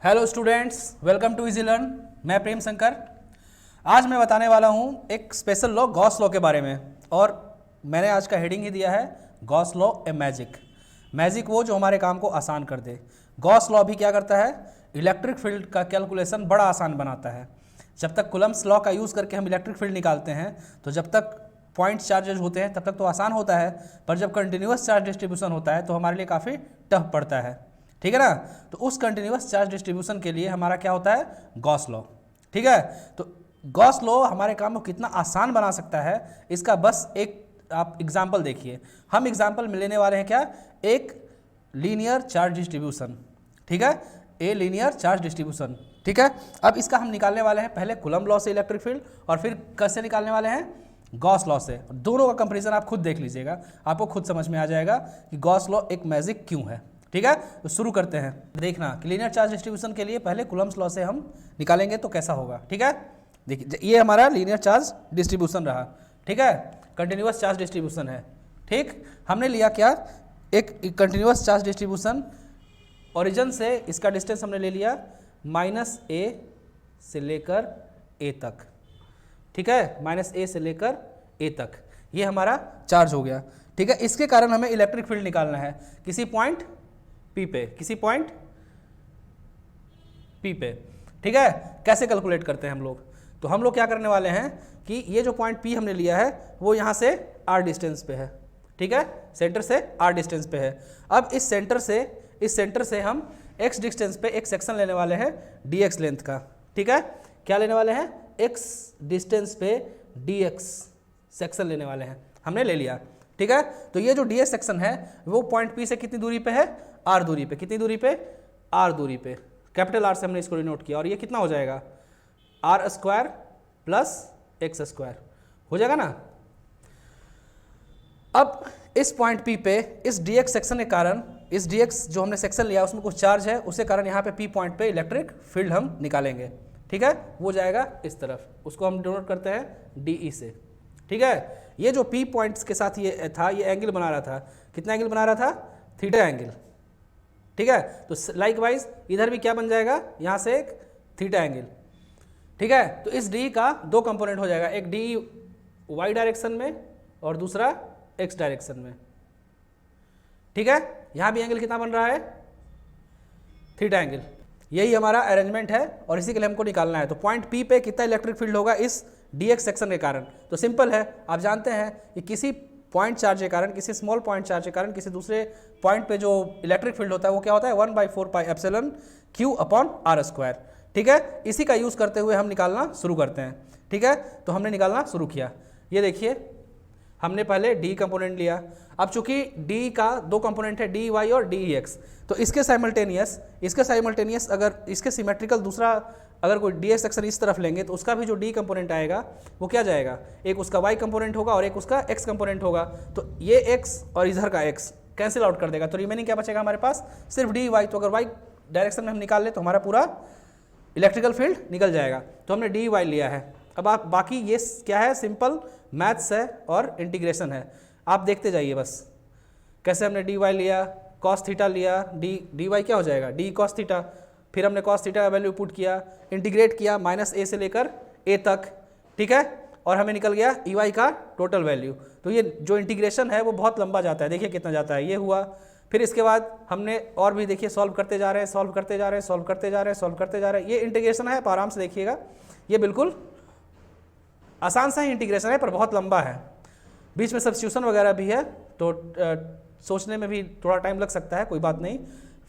Hello students, welcome to easy learn. मैं प्रेम शंकर। आज मैं बताने वाला हूँ एक स्पेशल लॉ, गॉस लॉ के बारे में। और मैंने आज का हेडिंग ही दिया है Gauss law a magic. Magic वो जो हमारे काम को आसान कर दे। गॉस लॉ भी क्या करता है? इलेक्ट्रिक फील्ड का कैलकुलेशन बड़ा आसान बनाता है। जब तक कूलम्ब्स लॉ का यूज़ करके हम इलेक्ट्रिक फील्ड निकालते हैं तो जब तक पॉइंट चार्जेज होते हैं तब तक तो आसान होता है, पर जब कंटिन्यूस चार्ज डिस्ट्रीब्यूशन होता है तो हमारे लिए काफ़ी टफ पड़ता है। ठीक है ना? तो उस कंटिन्यूस चार्ज डिस्ट्रीब्यूशन के लिए हमारा क्या होता है? Gauss law. ठीक है, तो गॉस लॉ हमारे काम को कितना आसान बना सकता है, इसका बस एक आप एग्जाम्पल देखिए। हम एग्जाम्पल में लेने वाले हैं क्या? एक लीनियर चार्ज डिस्ट्रीब्यूशन। ठीक है, ए लीनियर चार्ज डिस्ट्रीब्यूशन। ठीक है, अब इसका हम निकालने वाले हैं पहले कूलम्ब लॉ से इलेक्ट्रिक फील्ड, और फिर कैसे निकालने वाले हैं? गॉस लॉ से। दोनों का कंपैरिजन आप खुद देख लीजिएगा, आपको खुद समझ में आ जाएगा कि गॉस लॉ एक मैजिक क्यों है। ठीक है, तो शुरू करते हैं। देखना कि लीनियर चार्ज डिस्ट्रीब्यूशन के लिए पहले कूलम्ब्स लॉ से हम निकालेंगे तो कैसा होगा। ठीक है, देखिए ये हमारा लीनियर चार्ज डिस्ट्रीब्यूशन रहा। ठीक है, कंटिन्यूस चार्ज डिस्ट्रीब्यूशन है। ठीक, हमने लिया क्या? एक कंटिन्यूस चार्ज डिस्ट्रीब्यूशन। ओरिजिन से इसका डिस्टेंस हमने ले लिया -a से लेकर a तक। ठीक है, -a से लेकर a तक ये हमारा चार्ज हो गया। ठीक है, इसके कारण हमें इलेक्ट्रिक फील्ड निकालना है किसी पॉइंट P पे, किसी पॉइंट P पे। ठीक है, कैसे कैलकुलेट करते हैं हम लोग? तो हम लोग क्या करने वाले हैं कि ये जो पॉइंट P हमने लिया है वो यहाँ से r डिस्टेंस पे है। ठीक है, सेंटर से r डिस्टेंस पे है। अब इस सेंटर से हम x डिस्टेंस पे एक सेक्शन लेने वाले हैं dx लेंथ का। ठीक है, क्या लेने वाले हैं? x डिस्टेंस पे dx सेक्शन लेने वाले हैं, हमने ले लिया। ठीक है, तो ये जो ds सेक्शन है वो पॉइंट P से कितनी दूरी पे है? r दूरी पे। कितनी दूरी पे? r दूरी पे। कैपिटल R से हमने इसको डिनोट किया, और ये कितना हो जाएगा? r square plus x square हो जाएगा ना। अब इस पॉइंट P पे इस dx सेक्शन के कारण, इस dx जो हमने सेक्शन लिया उसमें कुछ चार्ज है, उसके कारण यहाँ पे P पॉइंट पे इलेक्ट्रिक फील्ड हम निकालेंगे। ठीक है, वो जाएगा इस तरफ, उसको हम डिनोट करते हैं DE से। ठीक है, ये जो P पॉइंट्स के साथ ये था, ये एंगल बना रहा था। कितना एंगल बना रहा था? Theta angle. ठीक है, तो लाइक वाइज इधर भी क्या बन जाएगा? यहाँ से एक थीटा एंगल। ठीक है, तो इस डी का दो कंपोनेंट हो जाएगा, एक डी वाई डायरेक्शन में और दूसरा एक्स डायरेक्शन में। ठीक है, यहाँ भी एंगल कितना बन रहा है? Theta angle. यही हमारा अरेंजमेंट है और इसी के लिए हमको निकालना है। तो पॉइंट P पे कितना इलेक्ट्रिक फील्ड होगा इस dx सेक्शन के कारण? तो सिंपल है, आप जानते हैं कि किसी पॉइंट चार्ज के कारण, किसी स्मॉल पॉइंट चार्ज के कारण किसी दूसरे पॉइंट पे जो इलेक्ट्रिक फील्ड होता है वो क्या होता है? 1/4 pi epsilon Q upon R square. ठीक है, इसी का यूज़ करते हुए हम निकालना शुरू करते हैं। ठीक है, तो हमने निकालना शुरू किया। ये देखिए, हमने पहले डी कंपोनेंट लिया। अब चूंकि डी का दो कंपोनेंट है, डी वाई और डी एक्स, तो इसके साइमल्टेनियस अगर इसके सिमेट्रिकल दूसरा अगर कोई डी एक्स सेक्शन इस तरफ लेंगे तो उसका भी जो डी कंपोनेंट आएगा वो क्या जाएगा? एक उसका वाई कंपोनेंट होगा और एक उसका एक्स कंपोनेंट होगा। तो ये एक्स और इधर का एक्स कैंसिल आउट कर देगा, तो रिमेनिंग क्या बचेगा हमारे पास? सिर्फ डी वाई। तो अगर वाई डायरेक्शन में हम निकाल ले तो हमारा पूरा इलेक्ट्रिकल फील्ड निकल जाएगा। तो हमने डी वाई लिया है। अब आप बाकी ये क्या है? सिंपल मैथ्स है और इंटीग्रेशन है, आप देखते जाइए बस। कैसे हमने डी वाई लिया, कॉस थीटा लिया, डी वाई क्या हो जाएगा? D cos theta. फिर हमने कॉस थीटा का वैल्यू पुट किया, इंटीग्रेट किया -a से लेकर a तक। ठीक है, और हमें निकल गया ई वाई का टोटल वैल्यू। तो ये जो इंटीग्रेशन है वो बहुत लंबा जाता है, देखिए कितना जाता है। ये हुआ, फिर इसके बाद हमने और भी देखिए सॉल्व करते जा रहे हैं। ये इंटीग्रेशन है, आप आराम से देखिएगा, ये बिल्कुल आसान सा ही इंटीग्रेशन है पर बहुत लंबा है। बीच में सब्स्टिट्यूशन वगैरह भी है तो सोचने में भी थोड़ा टाइम लग सकता है, कोई बात नहीं।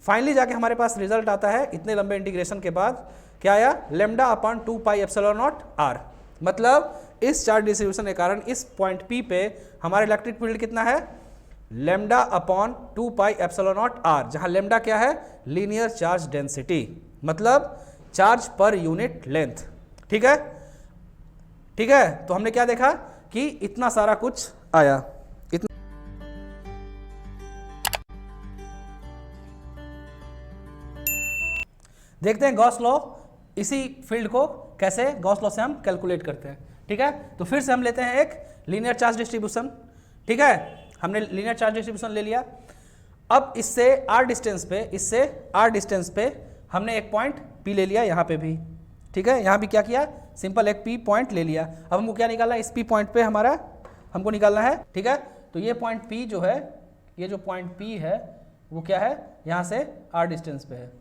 फाइनली जाके हमारे पास रिजल्ट आता है इतने लंबे इंटीग्रेशन के बाद, क्या आया? Lambda upon 2 pi epsilon not r। मतलब इस चार्ज डिस्ट्रीब्यूशन के कारण इस पॉइंट P पे हमारा इलेक्ट्रिक फील्ड कितना है? Lambda upon 2 pi epsilon not r, जहाँ लैम्डा क्या है? लीनियर चार्ज डेंसिटी, मतलब चार्ज पर यूनिट लेंथ। ठीक है, ठीक है, तो हमने क्या देखा कि इतना सारा कुछ आया। देखते हैं गॉस लॉ, इसी फील्ड को कैसे गॉस लॉ से हम कैलकुलेट करते हैं। ठीक है, तो फिर से हम लेते हैं एक लीनियर चार्ज डिस्ट्रीब्यूशन। ठीक है, हमने लीनियर चार्ज डिस्ट्रीब्यूशन ले लिया। अब इससे r डिस्टेंस पे हमने एक पॉइंट P ले लिया यहाँ पे भी, ठीक है, यहाँ भी क्या किया, सिंपल एक P पॉइंट ले लिया। अब हमको क्या निकालना है, इस P पॉइंट पे हमारा हमको निकालना है, ठीक है। तो ये पॉइंट P जो है, ये जो पॉइंट P है वो क्या है, यहाँ से r डिस्टेंस पे है,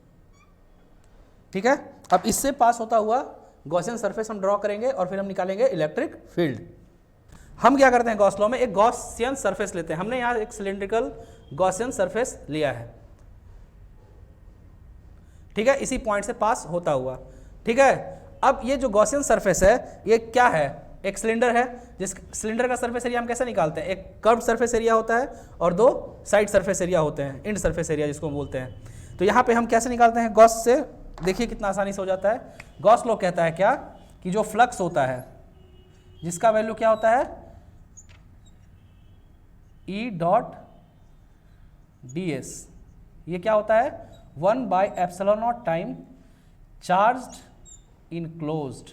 ठीक है। अब इससे पास होता हुआ गॉसियन सरफेस हम ड्रॉ करेंगे और फिर हम निकालेंगे इलेक्ट्रिक फील्ड। हम क्या करते हैं गॉस लॉ में, एक गॉसियन सरफेस लेते हैं। हमने यहाँ एक सिलिंड्रिकल गॉसियन सरफेस लिया है, ठीक है, इसी पॉइंट से पास होता हुआ, ठीक है। अब ये जो गॉसियन सरफेस है ये क्या है, एक सिलेंडर है, जिस सिलेंडर का सरफेस एरिया हम कैसे निकालते हैं, एक कर्व सरफेस एरिया होता है और दो साइड सरफेस एरिया होते हैं, इंड सरफेस एरिया जिसको हम बोलते हैं। तो यहाँ पे हम कैसे निकालते हैं गॉस से, देखिए कितना आसानी से हो जाता है। गॉस लॉ कहता है क्या, कि जो फ्लक्स होता है जिसका वैल्यू क्या होता है, E डॉट ds, ये क्या होता है, 1/ε0 time charged enclosed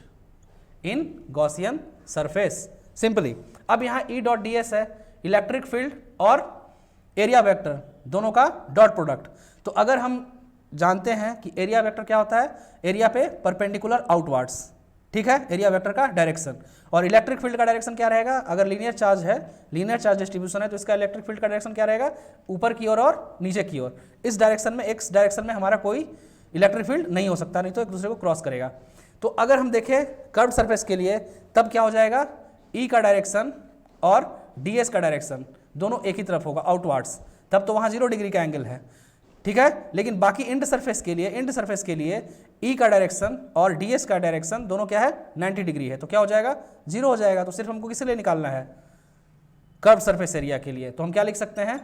in Gaussian surface, simply. अब यहाँ E डॉट ds है इलेक्ट्रिक फील्ड और एरिया वेक्टर दोनों का डॉट प्रोडक्ट। तो अगर हम जानते हैं कि एरिया वेक्टर क्या होता है, एरिया पे परपेंडिकुलर आउटवर्ड्स, ठीक है, एरिया वेक्टर का डायरेक्शन, और इलेक्ट्रिक फील्ड का डायरेक्शन क्या रहेगा, अगर लीनियर चार्ज है, लीनियर चार्ज डिस्ट्रीब्यूशन है, तो इसका इलेक्ट्रिक फील्ड का डायरेक्शन क्या रहेगा, ऊपर की ओर और नीचे की ओर। इस डायरेक्शन में, एक्स डायरेक्शन में हमारा कोई इलेक्ट्रिक फील्ड नहीं हो सकता, नहीं तो एक दूसरे को क्रॉस करेगा। तो अगर हम देखें कर्व सरफेस के लिए, तब क्या हो जाएगा, ई का डायरेक्शन और ds का डायरेक्शन दोनों एक ही तरफ होगा, आउटवर्ड्स, तब तो वहाँ 0 डिग्री का एंगल है, ठीक है। लेकिन बाकी इंड सरफेस के लिए E का डायरेक्शन और ds का डायरेक्शन दोनों क्या है, 90 डिग्री है, तो क्या हो जाएगा, 0 हो जाएगा। तो सिर्फ हमको किस लिए निकालना है, कर्व सरफेस एरिया के लिए। तो हम क्या लिख सकते हैं,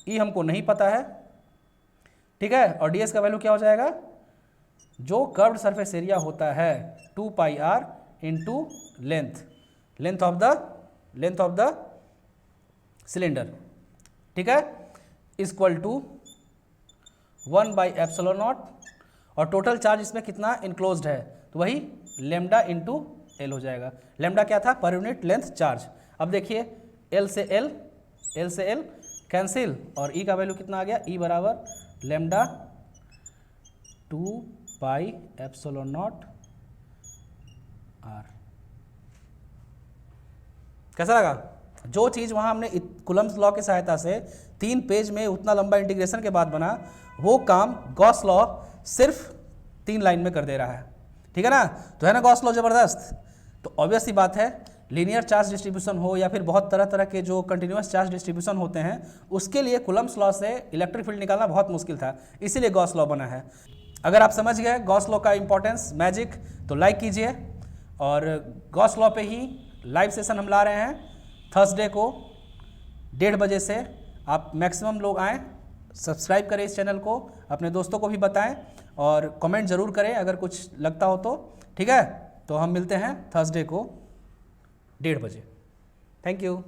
E हमको नहीं पता है, ठीक है, और ds का वैल्यू क्या हो जाएगा, जो कर्व्ड सरफेस एरिया होता है 2πr into length of the cylinder, ठीक है, इक्वल टू 1/ε0, और टोटल चार्ज इसमें कितना इनक्लोज्ड है, तो वही लेमडा इंटू एल हो जाएगा। लेमडा क्या था, पर यूनिट लेंथ चार्ज। अब देखिए एल से एल कैंसिल, और ई का वैल्यू कितना आ गया, ई बराबर लेमडा 2πε0 r। कैसा लगा, जो चीज़ वहाँ हमने कूलम्ब्स लॉ की सहायता से 3 पेज में उतना लंबा इंटीग्रेशन के बाद बना, वो काम गॉस लॉ सिर्फ 3 लाइन में कर दे रहा है, ठीक है ना। तो है ना गॉस लॉ ज़बरदस्त। तो ऑब्वियस सी बात है, लीनियर चार्ज डिस्ट्रीब्यूशन हो या फिर बहुत तरह तरह के जो कंटिन्यूस चार्ज डिस्ट्रीब्यूशन होते हैं, उसके लिए कूलम्ब्स लॉ से इलेक्ट्रिक फील्ड निकालना बहुत मुश्किल था, इसीलिए गॉस लॉ बना है। अगर आप समझ गए गॉस लॉ का इंपॉर्टेंस, मैजिक, तो लाइक कीजिए। और गॉस लॉ पे ही लाइव सेशन हम ला रहे हैं थर्सडे को 1:30 बजे से। आप मैक्सिमम लोग आएँ, सब्सक्राइब करें इस चैनल को, अपने दोस्तों को भी बताएं और कमेंट ज़रूर करें अगर कुछ लगता हो तो, ठीक है। तो हम मिलते हैं थर्सडे को 1:30 बजे। Thank you.